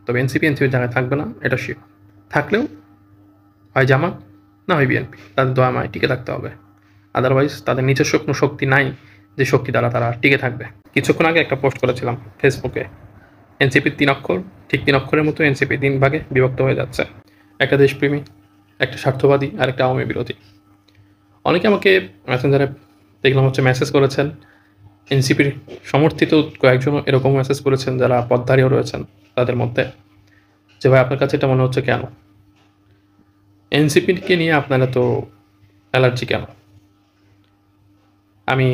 তবে এনসিপির জায়গায় থাকবে না, এটা শিওর। থাকলেও হয় জামাত, না হয় বিএনপি, তাদের দয়াময় টিকে থাকতে হবে। আদারওয়াইজ তাদের নিজস্ব কোনো শক্তি নাই যে শক্তি দ্বারা তারা টিকে থাকবে। কিছুক্ষণ আগে একটা পোস্ট করেছিলাম ফেসবুকে, এনসিপির 3 অক্ষর, ঠিক 3 অক্ষরের মতো এনসিপি 3 ভাগে বিভক্ত হয়ে যাচ্ছে। একটা দেশপ্রেমী, একটা স্বার্থবাদী, আর একটা আওয়ামী বিরোধী। অনেকে আমাকে মেসেঞ্জারে দেখলাম মেসেজ করেছেন, এনসিপির সমর্থিত কয়েকজন এরকম মেসেজ করেছেন যারা পদধারীও রয়েছেন তাদের মধ্যে, যে ভাই আপনার কাছে এটা মনে হচ্ছে কেন, এনসিপিকে নিয়ে আপনারা তো অ্যালার্জি কেন? আমি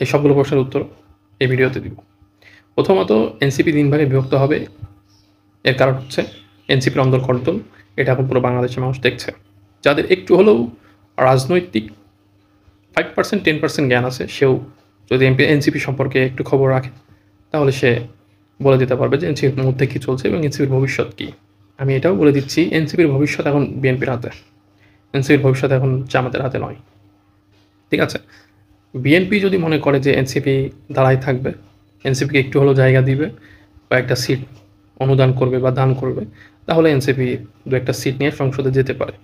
এই সবগুলো প্রশ্নের উত্তর এই ভিডিওতে দিব। প্রথমত, এনসিপি 3 ভাগে বিভক্ত হবে, এর কারণ হচ্ছে এনসিপির অন্দরকন্ট্রোল। এটা এখন পুরো বাংলাদেশের মানুষ দেখছে। যাদের একটু হলেও রাজনৈতিক 5% 10% জ্ঞান আছে, সেও যদি এনসিপি সম্পর্কে একটু খবর রাখে তাহলে সে বলে দিতে পারবে যে এনসিপির মধ্যে কী চলছে এবং এনসিপির ভবিষ্যৎ কী। আমি এটাও বলে দিচ্ছি, এনসিপির ভবিষ্যৎ এখন বিএনপির হাতে, এনসিপির ভবিষ্যৎ এখন জামাতের হাতে নয়। ঠিক আছে, বিএনপি যদি মনে করে যে এনসিপি দাঁড়াই থাকবে, এনসিপিকে একটু হলেও জায়গা দিবে বা একটা সিট অনুদান করবে বা দান করবে, তাহলে এনসিপি 2-1টা সিট নিয়ে সংসদে যেতে পারে।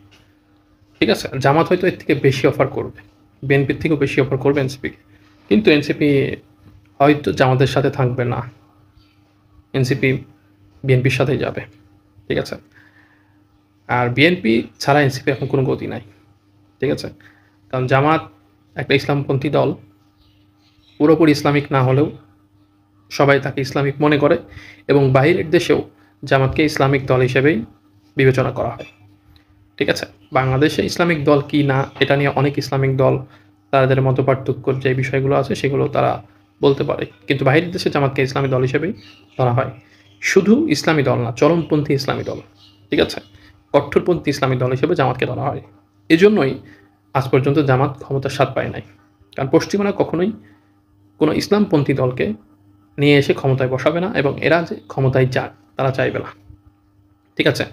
ঠিক আছে, জামাত হয়তো এর থেকে বেশি অফার করবে, বিএনপির থেকেও বেশি অফার করবে এনসিপিকে, কিন্তু এনসিপি হয়তো জামাতের সাথে থাকবে না, এনসিপি বিএনপির সাথেই যাবে। ঠিক আছে, আর বিএনপি ছাড়া এনসিপি এখন কোনো গতি নাই। ঠিক আছে, কারণ জামাত একটা ইসলামপন্থী দল, পুরোপুরি ইসলামিক না হলেও সবাই তাকে ইসলামিক মনে করে এবং বাইরের দেশেও জামাতকে ইসলামিক দল হিসেবেই বিবেচনা করা হয়। ঠিক আছে, বাংলাদেশে ইসলামিক দল কি না এটা নিয়ে অনেক ইসলামিক দল তাদের মতো পার্থক্যর যে বিষয়গুলো আছে সেগুলো তারা বলতে পারে, কিন্তু বাইরের দেশে জামাতকে ইসলামী দল হিসেবেই ধরা হয়। শুধু ইসলামী দল না, চরমপন্থী ইসলামী দল, ঠিক আছে, কঠোরপন্থী ইসলামী দল হিসেবে জামাতকে ধরা হয়। এজন্যই আজ পর্যন্ত জামাত ক্ষমতার স্বাদ পায় নাই, কারণ পশ্চিমারা কখনোই কোনো ইসলামপন্থী দলকে নিয়ে এসে ক্ষমতায় বসাবে না এবং এরা যে ক্ষমতায় যাক তারা চাইবে না। ঠিক আছে,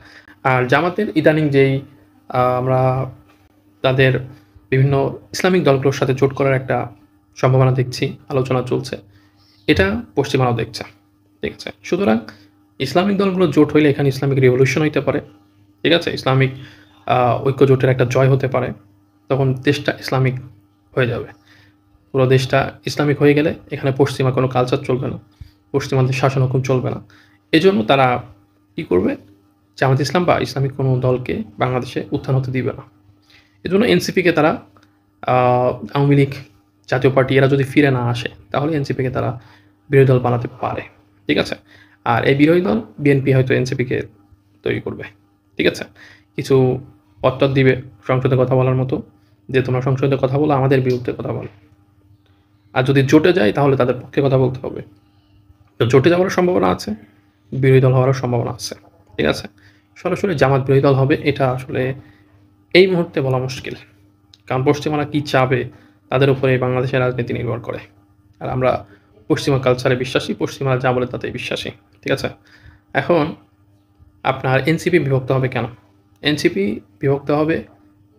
আর জামাতের ইদানিং যেই আমরা তাদের বিভিন্ন ইসলামিক দলগুলোর সাথে জোট করার একটা সম্ভাবনা দেখছি, আলোচনা চলছে, এটা পশ্চিমারাও দেখছে। ঠিক আছে, সুতরাং ইসলামিক দলগুলো জোট হইলে এখানে ইসলামিক রিভলিউশন হইতে পারে। ঠিক আছে, ইসলামিক ঐক্য জোটের একটা জয় হতে পারে, তখন দেশটা ইসলামিক হয়ে যাবে। পুরো দেশটা ইসলামিক হয়ে গেলে এখানে পশ্চিমা কোনো কালচার চলবে না, পশ্চিমাদের শাসন হুকুম চলবে না। এজন্য তারা কী করবে, জামাত ইসলাম বা ইসলামিক কোনো দলকে বাংলাদেশে উত্থান হতে দিবে না। এজন্য এনসিপিকে তারা আওয়ামী লীগ, জাতীয় পার্টি এরা যদি ফিরে না আসে তাহলে এনসিপিকে তারা বিরোধী দল বানাতে পারে। ঠিক আছে, আর এই বিরোধী দল বিএনপি হয়তো এনসিপিকে তৈরি করবে। ঠিক আছে, কিছু পত্তর দিবে সংসদে কথা বলার মতো, যে তোমরা সংসদে কথা বলো, আমাদের বিরুদ্ধে কথা বলো। আর যদি জোটে যায় তাহলে তাদের পক্ষে কথা বলতে হবে। তো জোটে যাওয়ার সম্ভাবনা আছে, বিরোধী দল হওয়ারও সম্ভাবনা আছে। ঠিক আছে, সরাসরি জামাত বিরোধী দল হবে এটা আসলে এই মুহূর্তে বলা মুশকিল, কারণ পশ্চিমারা কী চাবে তাদের উপরে বাংলাদেশের রাজনীতি নির্ভর করে। আর আমরা পশ্চিমা কালচারে বিশ্বাসী, পশ্চিমারা যা বলে তাতেই বিশ্বাসী। ঠিক আছে, এখন আপনার এনসিপি বিভক্ত হবে কেন? এনসিপি বিভক্ত হবে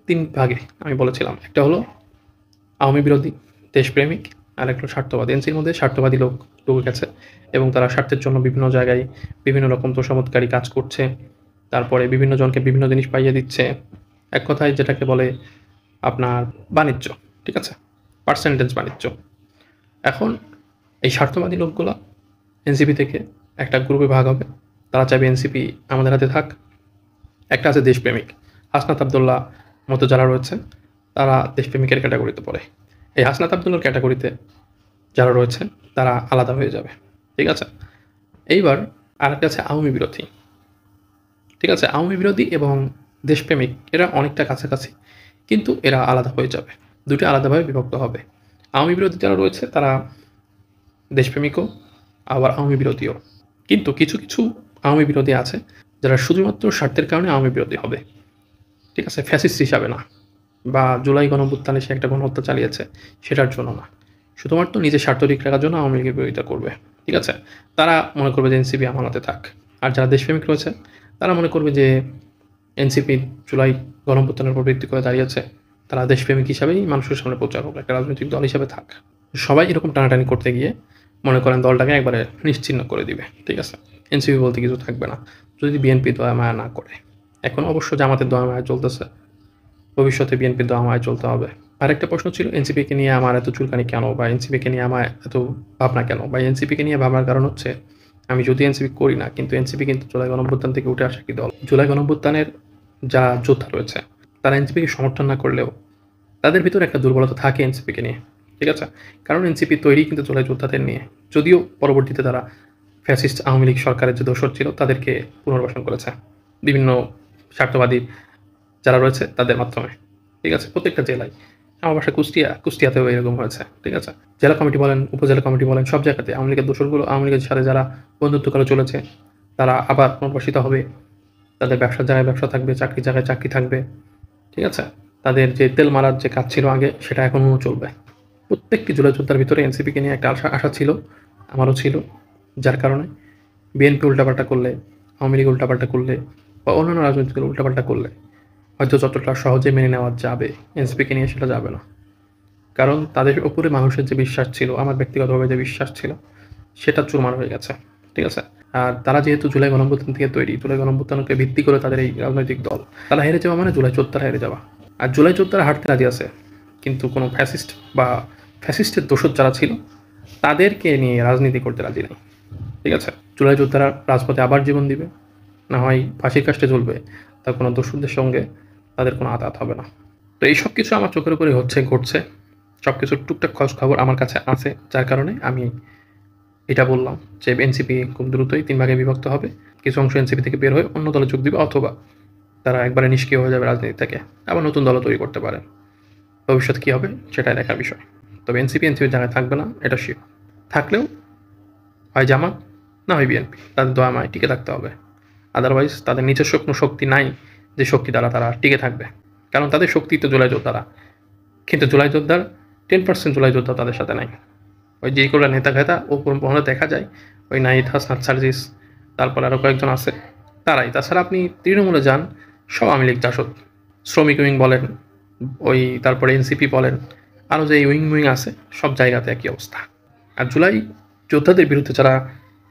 3 ভাগে, আমি বলেছিলাম। একটা হলো আওয়ামী বিরোধী, দেশপ্রেমিক, আর একটা স্বার্থবাদী। এনসিপির মধ্যে স্বার্থবাদী লোক ঢুকে গেছে এবং তারা স্বার্থের জন্য বিভিন্ন জায়গায় বিভিন্ন রকম তোষামোদকারী কাজ করছে, তারপরে বিভিন্ন জনকে বিভিন্ন জিনিস পাইয়ে দিচ্ছে, এক কথায় যেটাকে বলে আপনার বাণিজ্য। ঠিক আছে, পার্সেন্টেজ বাণিজ্য। এখন এই স্বার্থবাদী লোকগুলো এনসিপি থেকে একটা গ্রুপে ভাগ হবে, তারা চাইবে এনসিপি আমাদের হাতে থাক। একটা আছে দেশপ্রেমিক, হাসনাত আবদুল্লাহ মতো যারা রয়েছে তারা দেশপ্রেমিকের ক্যাটাগরিতে পড়ে। এই হাসনাত আবদুল্লার ক্যাটাগরিতে যারা রয়েছে তারা আলাদা হয়ে যাবে। ঠিক আছে, এইবার আরেকটা আছে আওয়ামী বিরোধী। ঠিক আছে, আওয়ামী বিরোধী এবং দেশপ্রেমিক এরা অনেকটা কাছাকাছি, কিন্তু এরা আলাদা হয়ে যাবে, দুটো আলাদাভাবে বিভক্ত হবে। আওয়ামী বিরোধী যারা রয়েছে তারা দেশপ্রেমিকও আবার আওয়ামী বিরোধীও, কিন্তু কিছু কিছু আওয়ামী বিরোধী আছে যারা শুধুমাত্র স্বার্থের কারণে আওয়ামী বিরোধী হবে। ঠিক আছে, ফ্যাসিস্ট হিসাবে না, বা জুলাই গণঅভ্যুত্থানে সে একটা গণহত্যা চালিয়েছে সেটার জন্য না, শুধুমাত্র নিজের স্বার্থ ঠিক রাখার জন্য আওয়ামী লীগের বিরোধিতা করবে। ঠিক আছে, তারা মনে করবে যে এনসিপি আমানতে থাক। আর যারা দেশপ্রেমিক রয়েছে তারা মনে করবে যে এনসিপি জুলাই গণঅভ্যুত্থানের উপর ভিত্তি করে দাঁড়িয়েছে, তারা দেশপ্রেমিক হিসাবেই মানুষের সামনে প্রচার হোক, একটা রাজনৈতিক দল হিসাবে থাক। সবাই এরকম টানাটানি করতে গিয়ে মনে করেন দলটাকে একবারে নিশ্চিহ্ন করে দিবে। ঠিক আছে, এনসিপি বলতে কিছু থাকবে না যদি বিএনপি দয়া মায়া না করে। এখন অবশ্য জামাতের দয়া মায়া চলতেছে, ভবিষ্যতে বিএনপির দয়া মায়া চলতে হবে। আরেকটা প্রশ্ন ছিল এনসিপিকে নিয়ে আমার এত চুলকানি কেন, বা এনসিপিকে নিয়ে আমার এত ভাবনা কেন, বা এনসিপিকে নিয়ে ভাবনার কারণ হচ্ছে আমি যদি এনসিপি করি না, কিন্তু এনসিপি কিন্তু জুলাই গণঅভ্যুত্থান থেকে উঠে আসা একটি দল। জুলাই গণঅভ্যুত্থানের যা যোদ্ধা রয়েছে তারা এনসিপিকে সমর্থন না করলেও তাদের ভিতরে একটা দুর্বলতা থাকে এনসিপিকে নিয়ে, ঠিক আছে? কারণ এনসিপি তৈরি কিন্তু জুলাই যোদ্ধাদের নিয়ে, যদিও পরবর্তীতে তারা ফ্যাসিস্ট আওয়ামী লীগ সরকারের যে দোসর ছিল তাদেরকে পুনর্বাসন করেছে বিভিন্ন স্বার্থবাদী যারা রয়েছে তাদের মাধ্যমে, ঠিক আছে? প্রত্যেকটা জেলায়, আমার বাসা কুষ্টিয়াতেও এরকম হয়েছে, ঠিক আছে? জেলা কমিটি বলেন, উপজেলা কমিটি বলেন, সব জায়গাতে আওয়ামী লীগের দোসরগুলো আওয়ামী লীগের সাথে যারা বন্ধুত্ব করে চলেছে তারা আবার পুনর্বাসিত হবে, তাদের ব্যবসার জায়গায় ব্যবসা থাকবে, চাকরির জায়গায় চাকরি থাকবে, ঠিক আছে? তাদের যে তেল মারার যে কাজ ছিল আগে সেটা এখনও চলবে। প্রত্যেকটি জুলাই যোদ্ধার ভিতরে এনসিপিকে নিয়ে একটা আশা ছিল, আমারও ছিল, যার কারণে বিএনপি উল্টাপাল্টা করলে, আওয়ামী লীগ উল্টাপাল্টা করলে, বা অন্যান্য রাজনৈতিক দল উল্টাপাল্টা করলে হয়তো যতটা সহজে মেনে নেওয়া যাবে এনসিপিকে নিয়ে সেটা যাবে না। কারণ তাদের উপরে মানুষের যে বিশ্বাস ছিল, আমার ব্যক্তিগতভাবে যে বিশ্বাস ছিল, সেটা চুরমার হয়ে গেছে, ঠিক আছে? আর তারা যেহেতু জুলাই গণঅভ্যুত্থান থেকে তৈরি, জুলাই গণঅভ্যুত্থানকে ভিত্তি করে তাদের এই রাজনৈতিক দল, তারা হেরে যাওয়া মানে জুলাই যোদ্ধারা হেরে যাওয়া। আর জুলাই যোদ্ধারা হারতে রাজি আছে, কিন্তু কোনো ফ্যাসিস্ট বা ফ্যাসিস্টের দোষর যারা ছিল তাদেরকে নিয়ে রাজনীতি করতে রাজি নেই, ঠিক আছে? জুলাই যোদ্ধারা রাজপথে আবার জীবন দিবে, না হয় ফাঁসির কাস্টে ঝুলবে, তার কোনো দোষরদের সঙ্গে তাদের কোনো আঘাত হবে না। তো এই সব কিছু আমার চোখের উপরে ঘটছে, সব কিছুর টুকটাক খোঁজ খবর আমার কাছে আছে, যার কারণে আমি এটা বললাম যে এনসিপি খুব দ্রুতই 3 ভাগে বিভক্ত হবে, কিছু অংশ এনসিপি থেকে বের হয়ে অন্য দলে যোগ দিবে, অথবা তারা একবারে নিষ্ক্রিয় হয়ে যাবে রাজনীতি থেকে, আবার নতুন দলও তৈরি করতে পারে। ভবিষ্যৎ কী হবে সেটাই দেখার বিষয়। তবে এনসিপির জায়গায় থাকবে না এটা শিওর। থাকলেও হয় জামাত, না হয় বিএনপি, তাদের দয়া মায় টিকে থাকতে হবে। আদারওয়াইজ তাদের নিজস্ব কোনো শক্তি নাই যে শক্তি দ্বারা তারা টিকে থাকবে, কারণ তাদের শক্তি তো জুলাই যোদ্ধারা, কিন্তু জুলাই যোদ্ধার 10% জুলাই যোদ্ধা তাদের সাথে নাই। ওই যেগুলো নেতা খেতা ও মনে দেখা যায়, ওই নাহিদ হাসনাত সার্জিস, তারপর আরও কয়েকজন আছে, তারাই। তাছাড়া আপনি তৃণমূলে যান, সব আওয়ামী লীগ জাসদ, শ্রমিক উইং বলেন, ওই তারপরে এনসিপি বলেন, আরও যে উইং আছে, সব জায়গাতে একই অবস্থা। আর জুলাই যোদ্ধাদের বিরুদ্ধে যারা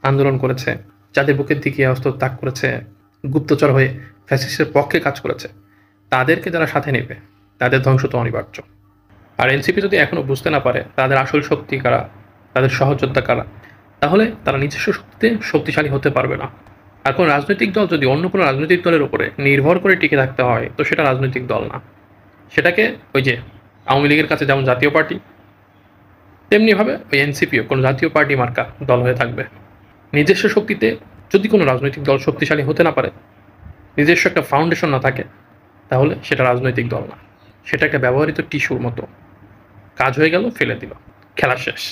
আন্দোলন করেছে, যাদের বুকের দিকে অস্ত্র তাক করেছে, গুপ্তচর হয়ে ফ্যাসিস্টের পক্ষে কাজ করেছে, তাদেরকে যারা সাথে নেবে তাদের ধ্বংস তো অনিবার্য। আর এনসিপি যদি এখনও বুঝতে না পারে তাদের আসল শক্তি কারা, তাদের সহযোদ্ধা কারা, তাহলে তারা নিজস্ব শক্তিতে শক্তিশালী হতে পারবে না। আর কোনো রাজনৈতিক দল যদি অন্য কোনো রাজনৈতিক দলের উপরে নির্ভর করে টিকে থাকতে হয়, তো সেটা রাজনৈতিক দল না। সেটাকে ওই যে আওয়ামী লীগের কাছে যেমন জাতীয় পার্টি, তেমনিভাবে ওই এনসিপিও কোনো জাতীয় পার্টি মার্কা দল হয়ে থাকবে। নিজস্ব শক্তিতে যদি কোনো রাজনৈতিক দল শক্তিশালী হতে না পারে, নিজস্ব একটা ফাউন্ডেশন না থাকে, তাহলে সেটা রাজনৈতিক দল না, সেটা একটা ব্যবহৃত টিস্যুর মতো, কাজ হয়ে গেল ফেলে দিল, খেলা শেষ।